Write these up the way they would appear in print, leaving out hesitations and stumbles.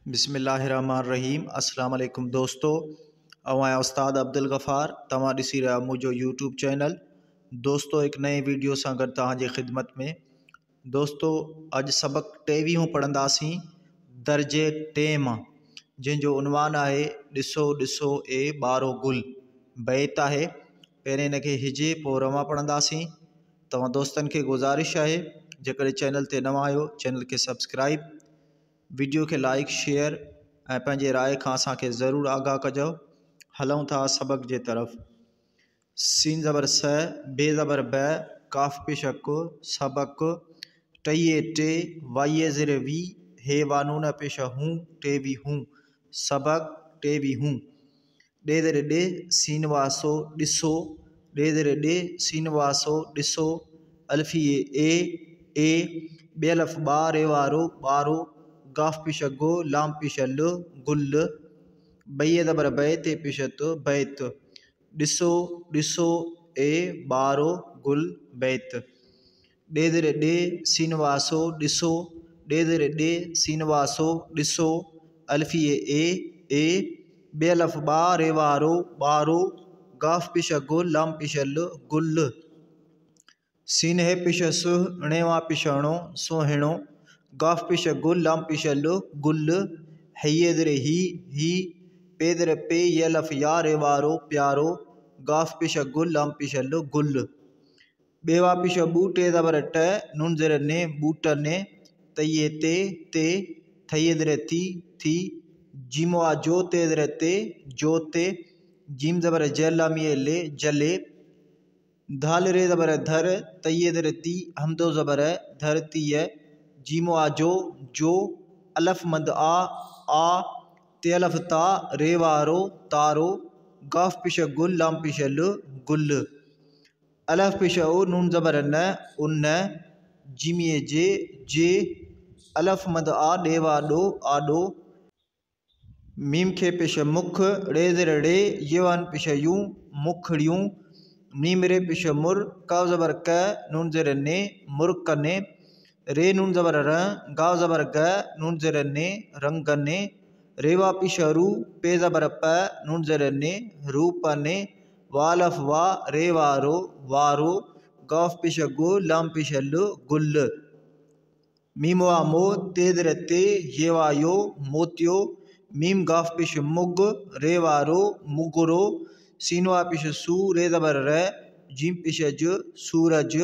बिस्मिल्लाहिर्रहमानिर्रहीम। अस्सलाम वालेकुम दोस्तों, आया उस्ताद अब्दुल गफ़ार तव्हां ॾिसी रहिया मुझो यूट्यूब चैनल। दोस्तों एक नए वीडियो सां गॾु तव्हांजे ख़िदमत में। दोस्तों अॼु सबक 23 पढ़ंदासीं दर्जे टे मां, जंहिंजो उनवान आहे ॾिसो ॾिसो ए ॿारो गुल। बैत आहे, पहिरें इनखे हिजे पोइ रवां पढ़ंदासीं। तव्हां दोस्तनि खे गुज़ारिश आहे जेकॾहिं चैनल ते नवां आहियो चैनल खे सब्सक्राइब, वीडियो के लाइक शेयर ऐं पंहिंजे राय खां असांखे ज़रूरु आगाह कजो। हलूं था सबक जे तरफ़। सीन ज़बर स, बे ज़बर ब, काफ पेशक सबक टइए टे, वाइए ज़ेर वी, हे वानून पेश हूँ टेवी हूँ सबक टेवी हूँ। डे ज़ेर डे, सीन वासो ॾिसो, डे ज़ेर डे, सीन वासो ॾिसो, अल्फिए ए, बे अलफ बा रे वारो ॿारो, गाफ पेश गो, लाम पेश ल गुल, बैए ज़बर बैत पेशत बैत, ॾिसो ॾिसो ए ॿारो गुल बैत। डे ज़ेर डे, सीन वासो ॾिसो, डे ज़ेर डे, सीन वासो ॾिसो, अल्फिए ए, बे अलफ बा रे वारो ॿारो, गाफ पेश गो, लाम पेश ल गुल, सीन है पेश सु, णेवा पेश णो सुहिणो, गाफ पेश गुल, लाम पेश ल गुल, हैये ज़ेर ही, पे ज़ेर पे, ये अलफ या रे वारो प्यारो, गाफ पेश गुल, लाम पेश ल गुल, बेवा पेश बू, टे ज़बर ट, नून ज़ेर ने बूटने, तइए ते, थइए ज़ेर थी, जीमवा जो, ते ज़ेर ते जोते, जीम ज़बर ज, लामिए ले जले, धाल रे ज़बर धर, तइए ज़ेर ती, हमदो ज़बर धरतीय, जीमवा जो, अलफ मद आ, ते अलफ ता, रे वारो तारो, गाफ पेश गुल, लाम पेश ल गुल, अलफ पेश ओ, नून ज़बर न उन, जीमिए जे, अलफ मद आ, डेवा डो आडो, मीम खे पेश मुख, रे ज़ेर रे, येवान पेश यूं मुखड़ियूं, मीम रे पेश मुर, काव ज़बर क, नून ज़ेर ने मुरकने, रे नून ज़बर र, गाव ज़बर ग, नून ज़ेर ने रंगने, रेवा पेश रू, पे ज़बर प, नून ज़ेर ने रूपने, वालफ वा, रे वारो वारो, गाफ पेश गो, लाम पेश ल गुल, मीम वा मो, ते ज़ेर ते, ये वा यो मोतियो, मीम गाफ पेश मुग, रे वारो मुगरो, सीन वा पेश सू, रे ज़बर र, जीम पेश ज सूरज,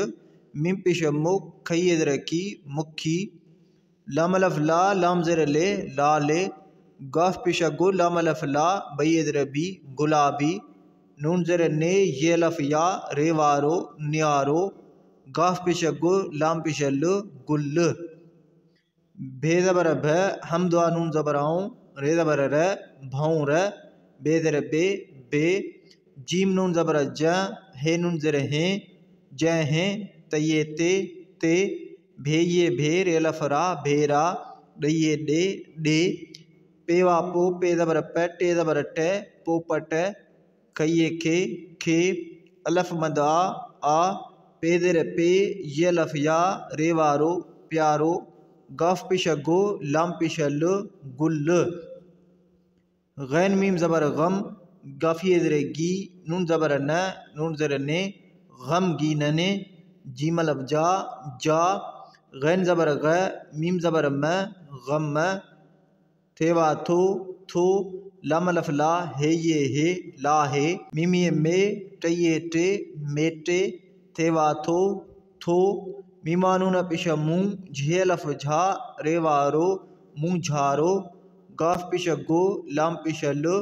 मीम पेश मुख, खइए ज़ेर की मुखी, लाम अलफ ला, लाम ज़ेर ले लाले, गाफ पेश गो, लाम अलफ ला, बैए ज़ेर बी गुलाबी, नून ज़ेर ने, ये अलफ या, रे वारो न्यारो, गाफ पेश गो, लाम पेश ल गुल, भे ज़बर भ, हमदवा नून ज़बर आऊं, रे ज़बर र, भौर, बे ज़ेर बे, जीम नून ज़बर ज, हे नून ज़ेर हे, जय हे, तइए ते, भेये भे, रे अलफ रा भेरा, डइए डे, पेवा पो, पे ज़बर प, टे ज़बर ट, पोपट, खइए खे, अलफ मद आ, पे ज़ेर पे, ये अलफ या, रे वारो प्यारो, गाफ पेश गो, लाम पेश ल गुल, गैन मीम ज़बर गम, गाफिए ज़ेर गी, नून ज़बर न, नून ज़ेर ने, गम गी नने, जीम अलफ जा, गैन ज़बर ग, मीम ज़बर म, गम, थेवा थो, लाम अलफ ला, हे ये हे ला हे, मीमिए में, टइए टे मेटे, थेवा थो, मीमा नून पेश मुँह, झे अलफ झा, रे वारो मुँह झारो, गाफ पेश गो, लाम पेश ल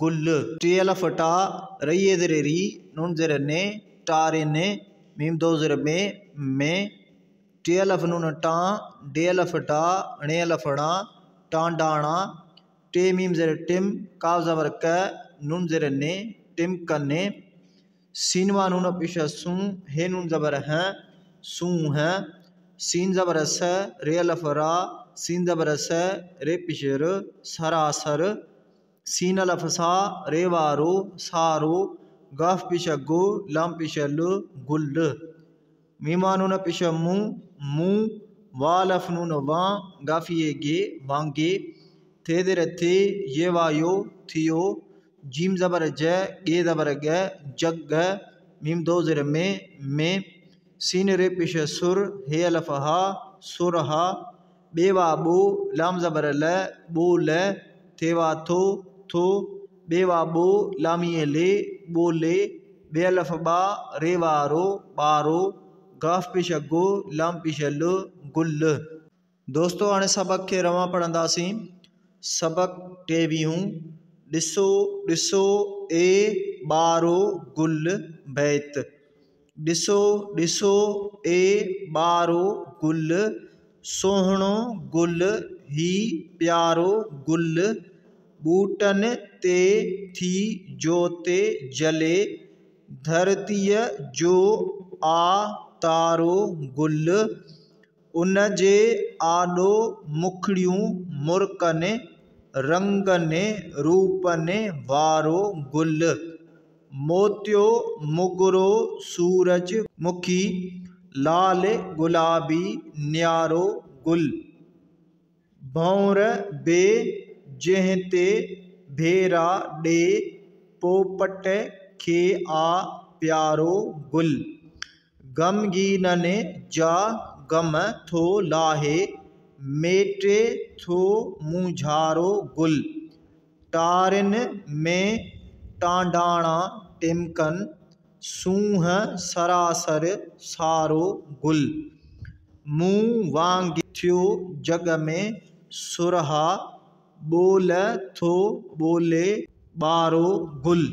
गुल, टे अलफ टा, रइए ज़ेर री, नून ज़ेर ने, टारे ने, मीम दो ज़ेर में, टे अलफ नून टां, डे अलफ डा, णे अलफ णा, टांडाणा, टे मीम ज़ेर टिम, काव ज़बर क, नून ज़ेर ने, टिम कने, सीनवा नून पेश सूं, हे नून ज़बर हैं, सूं हैं, सीन ज़बर स, रे अलफ रा, सीन ज़बर स, रे पेश र, सरासर, सीन अलफ सा, रे वारो सारो, गाफ पेश गो, लाम पेश ल गुल, मीमा नून पेश मुँह, वालफ नून वां, गाफिए गे वांगे, थे ज़ेर थे ये वायो थियो जीम ज़बर ज गे ज़बर ग जग मीम दो ज़ेर में सीन रे पेश सुर हे अलफ हा सुर हा बेवा बो लाम ज़बर ल बोल थेवा थो बेवा बो लामी ले बोले बे अलफ बा रेवा रो बारो गाफ पेश गो लाम पेश ल गुल। दोस्तों हाणे सबक खे रवां पढ़ंदासीं। सबक टेवीहों ॾिसो ॾिसो ए ॿारो गुल बैत। ॾिसो ॾिसो ए ॿारो गुल सोहणो गुल ही प्यारो गुल बूटन ते थी जोते जले धरतीअ जो आ तारो गुल उन जे आॾो मुखड़ियूं मुर्कनि रंगनि रूपनि वारो गुल मोतियो मुगरो सूरजमुखी लाल गुलाबी न्यारो गुल भौर बे जंहिं ते भेरा ॾे पोपट खे आ प्यारो गुल गमगीननि जा गम थो लाहे मेटे थो मुंझारो गुल टारिन में टांडाणा टिमकन सूंह सरासर सारो गुल मुंह वांग थियो जग में सुरहा बोल थो बोले ॿारो गुल।